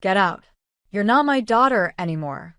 Get out. You're not my daughter anymore.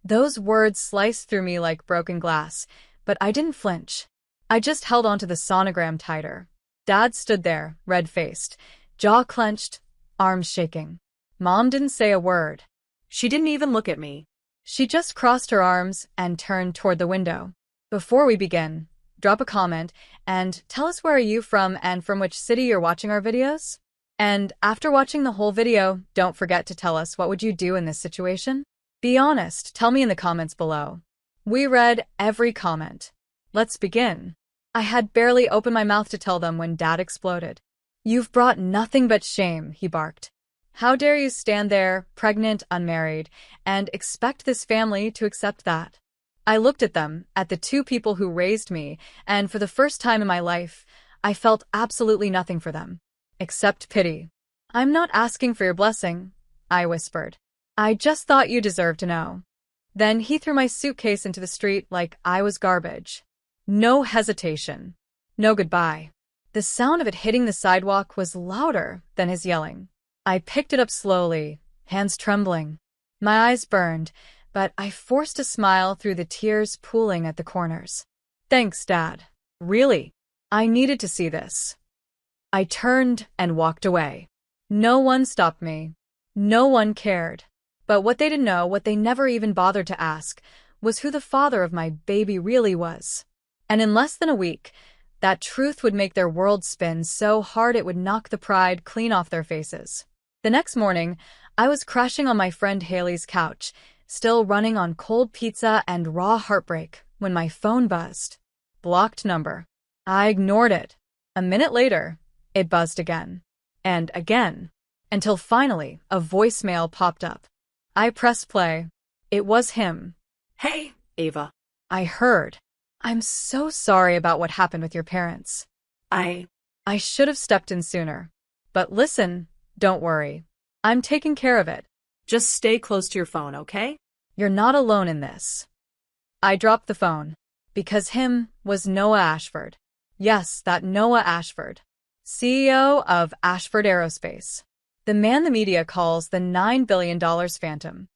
Those words sliced through me like broken glass, but I didn't flinch. I just held onto the sonogram tighter. Dad stood there, red-faced, jaw clenched, arms shaking. Mom didn't say a word. She didn't even look at me. She just crossed her arms and turned toward the window. Before we begin, drop a comment and tell us where are you from and from which city you're watching our videos? And after watching the whole video, don't forget to tell us what would you do in this situation? Be honest, tell me in the comments below. We read every comment. Let's begin. I had barely opened my mouth to tell them when Dad exploded. You've brought nothing but shame, he barked. How dare you stand there, pregnant, unmarried, and expect this family to accept that? I looked at them, at the two people who raised me, and for the first time in my life, I felt absolutely nothing for them. Except pity. I'm not asking for your blessing, I whispered. I just thought you deserved to know. Then he threw my suitcase into the street like I was garbage. No hesitation. No goodbye. The sound of it hitting the sidewalk was louder than his yelling. I picked it up slowly, hands trembling. My eyes burned, but I forced a smile through the tears pooling at the corners. Thanks, Dad. Really. I needed to see this. I turned and walked away. No one stopped me. No one cared. But what they didn't know, what they never even bothered to ask, was who the father of my baby really was. And in less than a week, that truth would make their world spin so hard it would knock the pride clean off their faces. The next morning, I was crashing on my friend Haley's couch, still running on cold pizza and raw heartbreak, when my phone buzzed. Blocked number. I ignored it. A minute later, it buzzed again. And again. Until finally, a voicemail popped up. I pressed play. It was him. Hey, Ava. I heard. I'm so sorry about what happened with your parents. I should have stepped in sooner. But listen, don't worry. I'm taking care of it. Just stay close to your phone, okay? You're not alone in this. I dropped the phone. Because him was Noah Ashford. Yes, that Noah Ashford. CEO of Ashford Aerospace. The man the media calls the $9 billion phantom.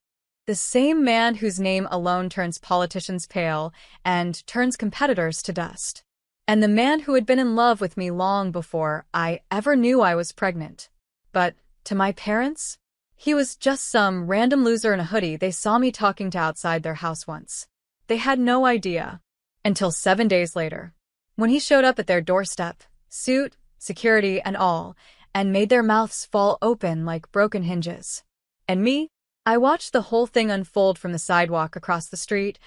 The same man whose name alone turns politicians pale and turns competitors to dust. And the man who had been in love with me long before I ever knew I was pregnant. But to my parents, he was just some random loser in a hoodie they saw me talking to outside their house once. They had no idea. Until 7 days later, when he showed up at their doorstep, suit, security, and all, and made their mouths fall open like broken hinges. And me? I watched the whole thing unfold from the sidewalk across the street,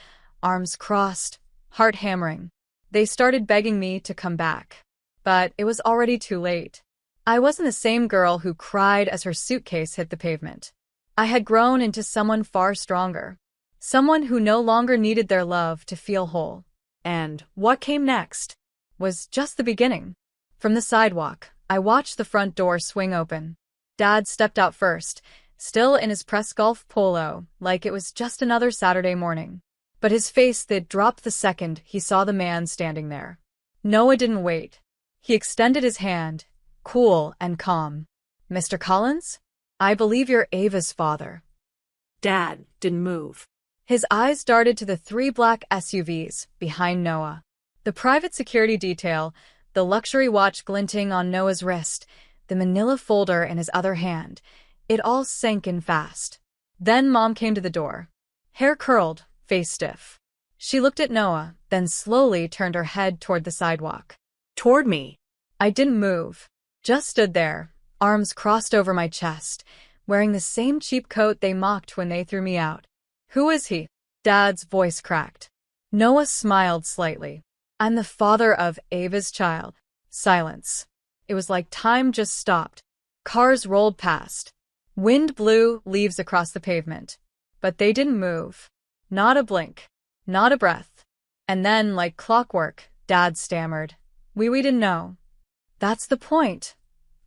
arms crossed, heart hammering. They started begging me to come back. But it was already too late. I wasn't the same girl who cried as her suitcase hit the pavement. I had grown into someone far stronger. Someone who no longer needed their love to feel whole. And what came next was just the beginning. From the sidewalk, I watched the front door swing open. Dad stepped out first, still in his press golf polo, like it was just another Saturday morning. But his face that dropped the second he saw the man standing there. Noah didn't wait. He extended his hand, cool and calm. Mr. Collins? I believe you're Ava's father. Dad didn't move. His eyes darted to the 3 black SUVs behind Noah. The private security detail, the luxury watch glinting on Noah's wrist, the manila folder in his other hand. It all sank in fast. Then Mom came to the door. Hair curled, face stiff. She looked at Noah, then slowly turned her head toward the sidewalk. Toward me. I didn't move. Just stood there, arms crossed over my chest, wearing the same cheap coat they mocked when they threw me out. Who is he? Dad's voice cracked. Noah smiled slightly. I'm the father of Ava's child. Silence. It was like time just stopped. Cars rolled past. Wind blew leaves across the pavement. But they didn't move. Not a blink. Not a breath. And then, like clockwork, Dad stammered. We didn't know. That's the point,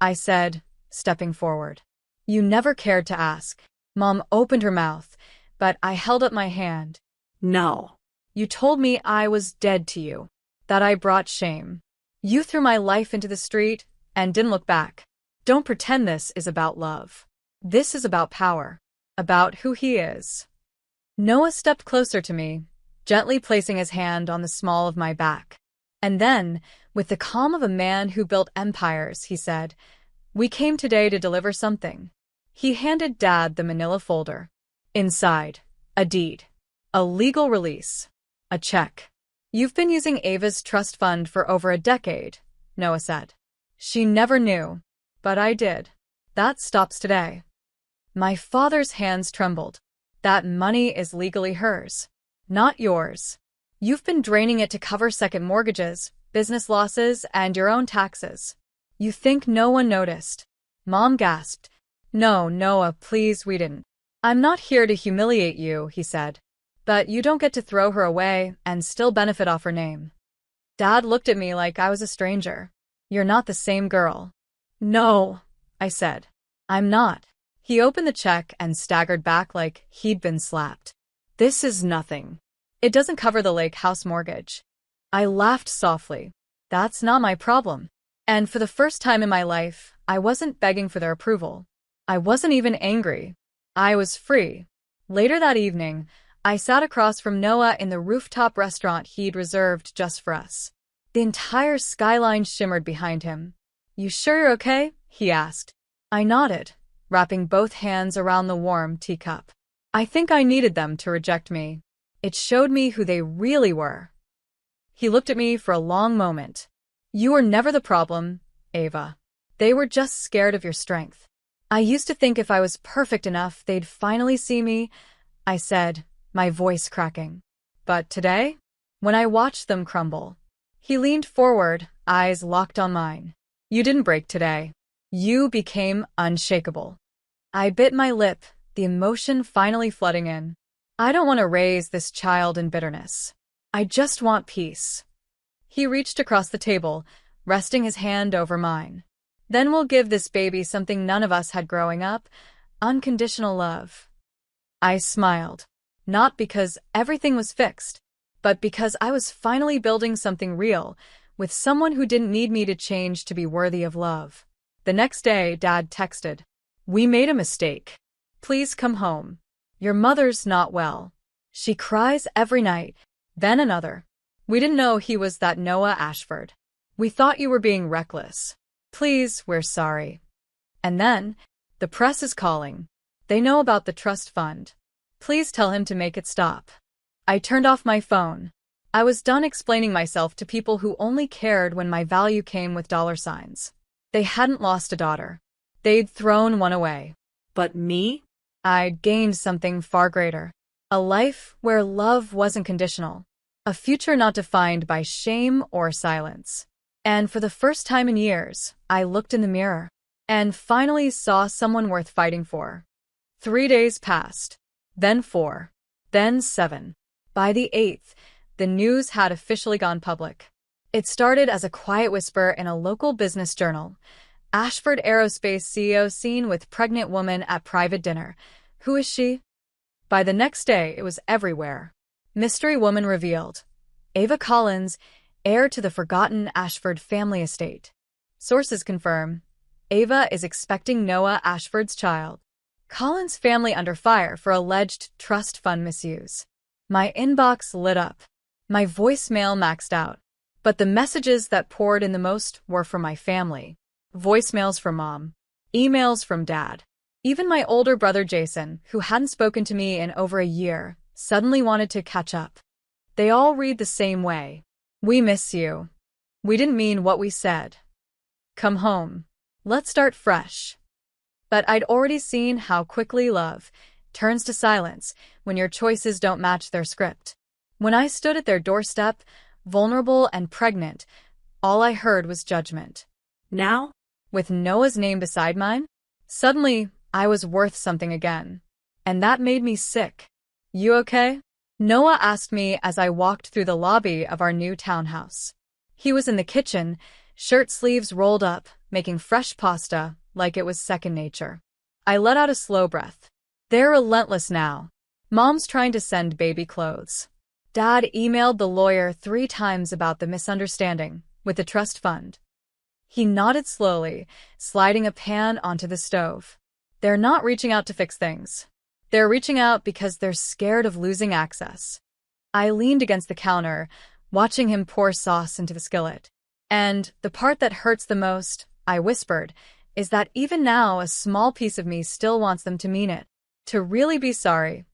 I said, stepping forward. You never cared to ask. Mom opened her mouth, but I held up my hand. No. You told me I was dead to you, that I brought shame. You threw my life into the street and didn't look back. Don't pretend this is about love. This is about power, about who he is. Noah stepped closer to me, gently placing his hand on the small of my back. And then, with the calm of a man who built empires, he said, "We came today to deliver something." He handed Dad the manila folder. Inside, a deed, a legal release, a check. "You've been using Ava's trust fund for over a decade," Noah said. "She never knew, but I did. That stops today." My father's hands trembled. "That money is legally hers, not yours. You've been draining it to cover second mortgages, business losses, and your own taxes. You think no one noticed?" Mom gasped. "No, Noah, please, we didn't." "I'm not here to humiliate you," he said. "But you don't get to throw her away and still benefit off her name." Dad looked at me like I was a stranger. "You're not the same girl." "No," I said. "I'm not." He opened the check and staggered back like he'd been slapped. "This is nothing. It doesn't cover the lake house mortgage." I laughed softly. That's not my problem. And for the first time in my life, I wasn't begging for their approval. I wasn't even angry. I was free. Later that evening, I sat across from Noah in the rooftop restaurant he'd reserved just for us. The entire skyline shimmered behind him. "You sure you're okay?" he asked. I nodded, wrapping both hands around the warm teacup. I think I needed them to reject me. It showed me who they really were. He looked at me for a long moment. "You were never the problem, Ava. They were just scared of your strength." "I used to think if I was perfect enough, they'd finally see me," I said, my voice cracking. "But today, when I watched them crumble." He leaned forward, eyes locked on mine. "You didn't break today. You became unshakable." I bit my lip, the emotion finally flooding in. I don't want to raise this child in bitterness. I just want peace. He reached across the table, resting his hand over mine. "Then we'll give this baby something none of us had growing up, unconditional love." I smiled, not because everything was fixed, but because I was finally building something real, with someone who didn't need me to change to be worthy of love. The next day, Dad texted, "We made a mistake. Please come home. Your mother's not well. She cries every night." Then another. "We didn't know he was that Noah Ashford. We thought you were being reckless. Please, we're sorry." And then, "The press is calling. They know about the trust fund. Please tell him to make it stop." I turned off my phone. I was done explaining myself to people who only cared when my value came with dollar signs. They hadn't lost a daughter. They'd thrown one away. But me? I'd gained something far greater. A life where love wasn't conditional. A future not defined by shame or silence. And for the first time in years, I looked in the mirror and finally saw someone worth fighting for. 3 days passed, then 4, then 7. By the 8th, the news had officially gone public. It started as a quiet whisper in a local business journal. Ashford Aerospace CEO seen with pregnant woman at private dinner. Who is she? By the next day, it was everywhere. Mystery woman revealed. Ava Collins, heir to the forgotten Ashford family estate. Sources confirm. Ava is expecting Noah Ashford's child. Collins family under fire for alleged trust fund misuse. My inbox lit up. My voicemail maxed out. But the messages that poured in the most were from my family. Voicemails from Mom. Emails from Dad. Even my older brother Jason, who hadn't spoken to me in over a year, suddenly wanted to catch up. They all read the same way. "We miss you. We didn't mean what we said. Come home. Let's start fresh." But I'd already seen how quickly love turns to silence when your choices don't match their script. When I stood at their doorstep, vulnerable and pregnant, all I heard was judgment. Now? With Noah's name beside mine, suddenly I was worth something again. And that made me sick. "You okay?" Noah asked me as I walked through the lobby of our new townhouse. He was in the kitchen, shirt sleeves rolled up, making fresh pasta like it was second nature. I let out a slow breath. They're relentless now. Mom's trying to send baby clothes. Dad emailed the lawyer 3 times about the misunderstanding with the trust fund. He nodded slowly, sliding a pan onto the stove. They're not reaching out to fix things. They're reaching out because they're scared of losing access. I leaned against the counter, watching him pour sauce into the skillet. And the part that hurts the most, I whispered, is that even now a small piece of me still wants them to mean it, to really be sorry.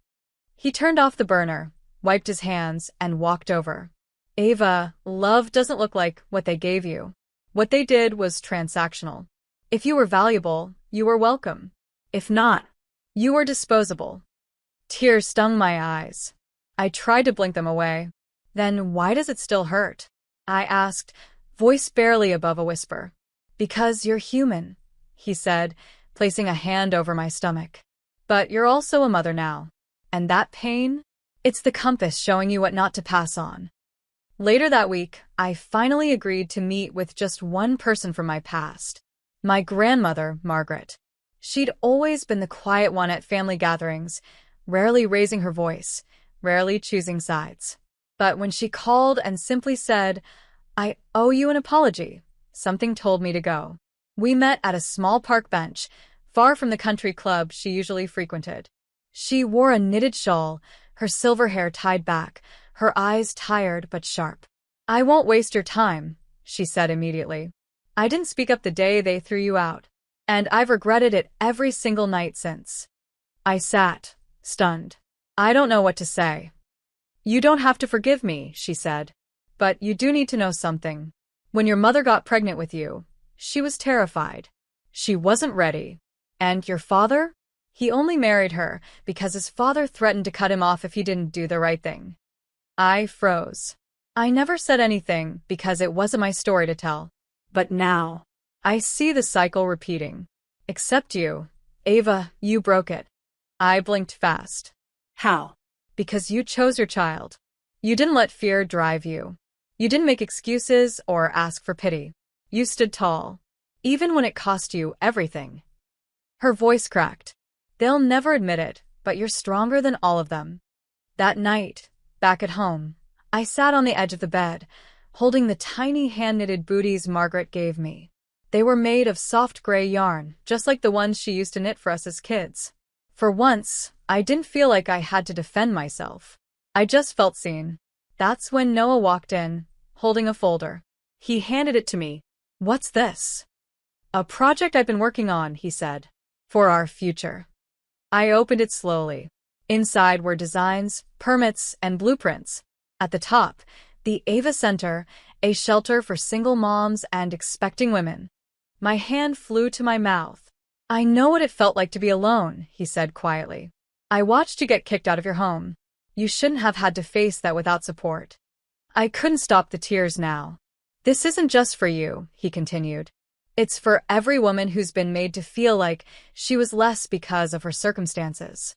He turned off the burner, wiped his hands, and walked over. Ava, love doesn't look like what they gave you. What they did was transactional. If you were valuable, you were welcome. If not, you were disposable. Tears stung my eyes. I tried to blink them away. Then why does it still hurt? I asked, voice barely above a whisper. Because you're human, he said, placing a hand over my stomach. But you're also a mother now. And that pain? It's the compass showing you what not to pass on. Later that week, I finally agreed to meet with just one person from my past. My grandmother, Margaret. She'd always been the quiet one at family gatherings, rarely raising her voice, rarely choosing sides. But when she called and simply said, "I owe you an apology," something told me to go. We met at a small park bench, far from the country club she usually frequented. She wore a knitted shawl, her silver hair tied back, her eyes tired but sharp. "I won't waste your time," she said immediately. "I didn't speak up the day they threw you out, and I've regretted it every single night since." I sat, stunned. I don't know what to say. "You don't have to forgive me," she said. "But you do need to know something. When your mother got pregnant with you, she was terrified. She wasn't ready. And your father? He only married her because his father threatened to cut him off if he didn't do the right thing." I froze. I never said anything because it wasn't my story to tell. But now, I see the cycle repeating. Except you. Ava, you broke it. I blinked fast. How? Because you chose your child. You didn't let fear drive you. You didn't make excuses or ask for pity. You stood tall, even when it cost you everything. Her voice cracked. "They'll never admit it, but you're stronger than all of them." That night, back at home, I sat on the edge of the bed, holding the tiny hand-knitted booties Margaret gave me. They were made of soft gray yarn, just like the ones she used to knit for us as kids. For once, I didn't feel like I had to defend myself. I just felt seen. That's when Noah walked in, holding a folder. He handed it to me. "What's this?" "A project I've been working on," he said. "For our future." I opened it slowly. Inside were designs, permits, and blueprints. At the top, the Ava Center, a shelter for single moms and expecting women. My hand flew to my mouth. "I know what it felt like to be alone," he said quietly. "I watched you get kicked out of your home. You shouldn't have had to face that without support." I couldn't stop the tears now. "This isn't just for you," he continued. "It's for every woman who's been made to feel like she was less because of her circumstances."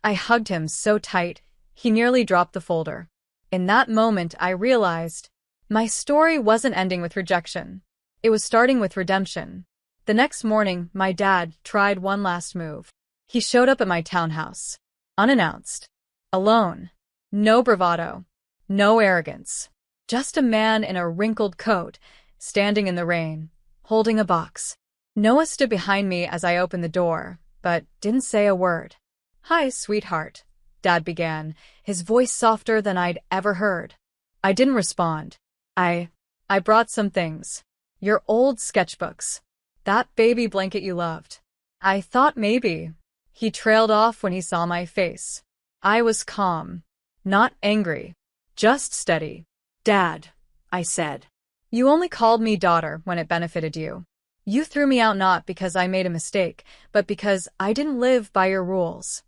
I hugged him so tight, he nearly dropped the folder. In that moment, I realized my story wasn't ending with rejection. It was starting with redemption. The next morning, my dad tried one last move. He showed up at my townhouse. Unannounced. Alone. No bravado. No arrogance. Just a man in a wrinkled coat, standing in the rain, holding a box. Noah stood behind me as I opened the door, but didn't say a word. "Hi, sweetheart," Dad began, his voice softer than I'd ever heard. I didn't respond. I brought some things. Your old sketchbooks. That baby blanket you loved. I thought maybe. He trailed off when he saw my face. I was calm. Not angry. Just steady. "Dad," I said. "You only called me daughter when it benefited you. You threw me out not because I made a mistake, but because I didn't live by your rules."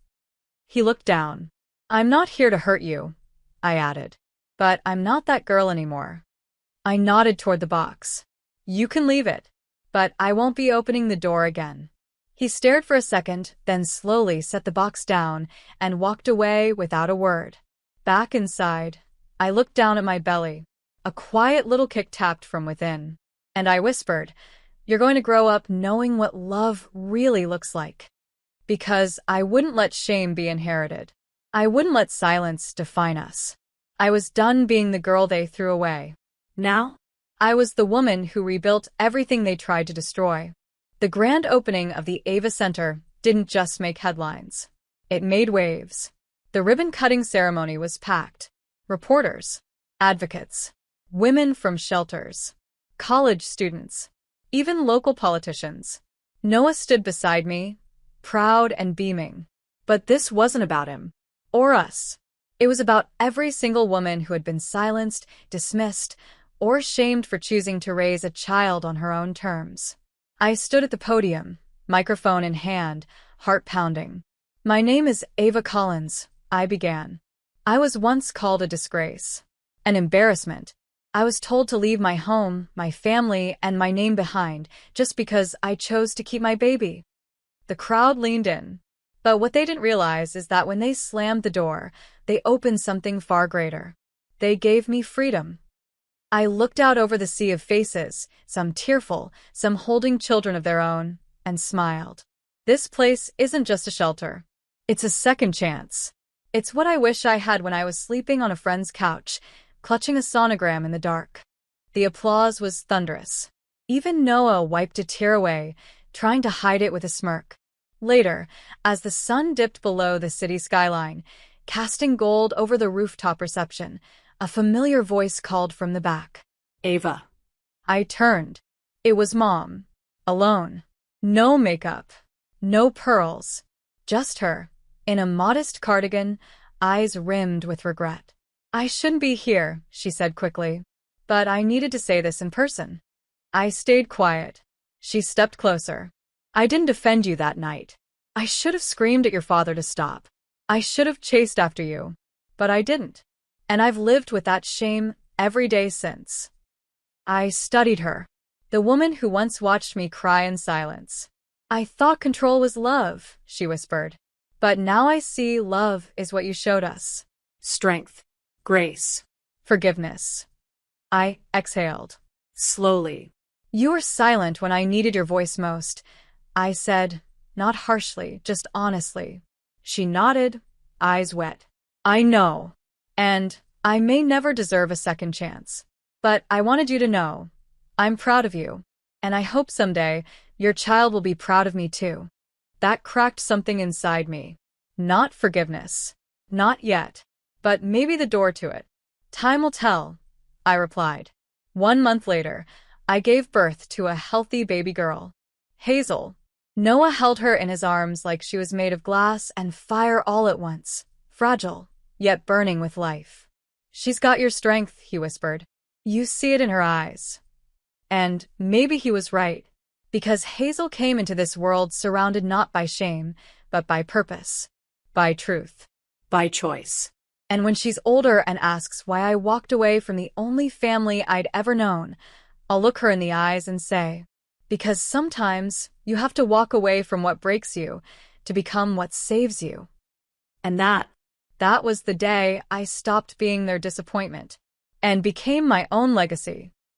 He looked down. "I'm not here to hurt you," I added. "But I'm not that girl anymore." I nodded toward the box. "You can leave it, but I won't be opening the door again." He stared for a second, then slowly set the box down and walked away without a word. Back inside, I looked down at my belly. A quiet little kick tapped from within. And I whispered, "You're going to grow up knowing what love really looks like." Because I wouldn't let shame be inherited. I wouldn't let silence define us. I was done being the girl they threw away. Now, I was the woman who rebuilt everything they tried to destroy. The grand opening of the Ava Center didn't just make headlines. It made waves. The ribbon-cutting ceremony was packed. Reporters, advocates, women from shelters, college students, even local politicians. Noah stood beside me, proud and beaming. But this wasn't about him. Or us. It was about every single woman who had been silenced, dismissed, or shamed for choosing to raise a child on her own terms. I stood at the podium, microphone in hand, heart pounding. "My name is Ava Collins," I began. "I was once called a disgrace, an embarrassment. I was told to leave my home, my family, and my name behind just because I chose to keep my baby." The crowd leaned in. But what they didn't realize is that when they slammed the door, they opened something far greater. They gave me freedom. I looked out over the sea of faces, some tearful, some holding children of their own, and smiled. This place isn't just a shelter. It's a second chance. It's what I wish I had when I was sleeping on a friend's couch, clutching a sonogram in the dark. The applause was thunderous. Even Noah wiped a tear away, trying to hide it with a smirk. Later, as the sun dipped below the city skyline, casting gold over the rooftop reception, a familiar voice called from the back. "Ava." I turned. It was Mom. Alone. No makeup. No pearls. Just her, in a modest cardigan, eyes rimmed with regret. "I shouldn't be here," she said quickly. "But I needed to say this in person." I stayed quiet. She stepped closer. "I didn't defend you that night. I should have screamed at your father to stop. I should have chased after you. But I didn't. And I've lived with that shame every day since." I studied her, the woman who once watched me cry in silence. "I thought control was love," she whispered. "But now I see love is what you showed us. Strength. Grace. Forgiveness." I exhaled. Slowly. "You were silent when I needed your voice most," I said, not harshly, just honestly. She nodded, eyes wet. "I know. And I may never deserve a second chance. But I wanted you to know. I'm proud of you. And I hope someday your child will be proud of me too." That cracked something inside me. Not forgiveness. Not yet. But maybe the door to it. "Time will tell," I replied. 1 month later, I gave birth to a healthy baby girl. Hazel. Noah held her in his arms like she was made of glass and fire all at once. Fragile, yet burning with life. "She's got your strength," he whispered. "You see it in her eyes." And maybe he was right. Because Hazel came into this world surrounded not by shame, but by purpose. By truth. By choice. And when she's older and asks why I walked away from the only family I'd ever known, I'll look her in the eyes and say, because sometimes you have to walk away from what breaks you to become what saves you. And that was the day I stopped being their disappointment and became my own legacy.